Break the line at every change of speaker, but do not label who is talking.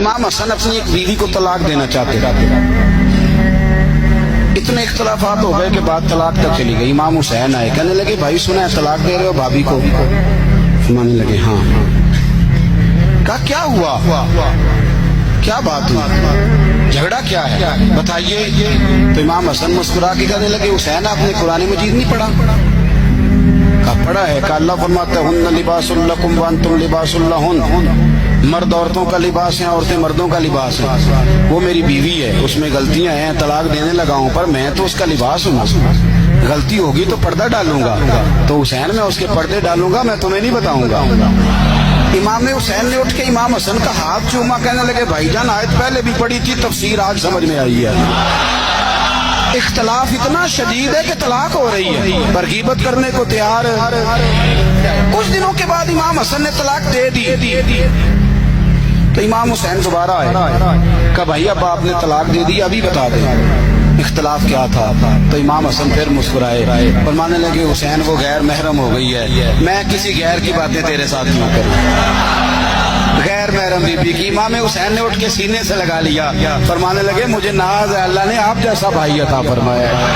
امام حسن اپنی ایک بیوی کو طلاق دینا چاہتے تھے. اتنے اختلافات ہو گئے کہ بات طلاق تک چلی گئی. امام حسین آئے, کہنے لگے بھائی سنا ہے طلاق دے رہے ہو بھابھی کو؟ فرمانے لگے ہاں. کہا کیا ہوا, کیا بات ہوئی, جھگڑا کیا ہے بتائیے. تو امام حسن مسکرا کے کہنے لگے حسین آپ نے قرآن مجید نہیں پڑھا؟ کہا پڑھا ہے. کہا اللہ فرماتا ہے ہن لباس لکم وانتم لباس لہن, مرد عورتوں کا لباس ہیں, عورتیں مردوں کا لباس ہیں. وہ میری بیوی ہے, اس میں غلطیاں ہیں, طلاق دینے لگا ہوں, پر میں تو اس کا لباس ہوں, غلطی ہوگی تو پردہ ڈالوں گا. تو حسین میں اس کے پردے ڈالوں گا, میں تمہیں نہیں بتاؤں گا. امام حسین نے اٹھ کے امام حسن کا ہاتھ چوما, کہنے لگے بھائی جان آیت پہلے بھی پڑھی تھی, تفسیر آج سمجھ میں آئی ہے. اختلاف اتنا شدید ہے کہ طلاق ہو رہی ہے, پر غیبت کرنے کو تیار. کچھ دنوں کے بعد امام حسن نے طلاق دے دی. تو امام حسین دوبارہ آئے, کہا بھائی اب آپ نے طلاق دے دی, ابھی بتا دیں اختلاف کیا تھا. تو امام حسن پھر مسکرائے, فرمانے لگے حسین وہ غیر محرم ہو گئی ہے, میں کسی غیر کی باتیں تیرے ساتھ کیوں کروں, غیر محرم بی بی کی. امام حسین نے اٹھ کے سینے سے لگا لیا, فرمانے لگے مجھے ناز ہے اللہ نے آپ جیسا بھائی عطا فرمایا ہے.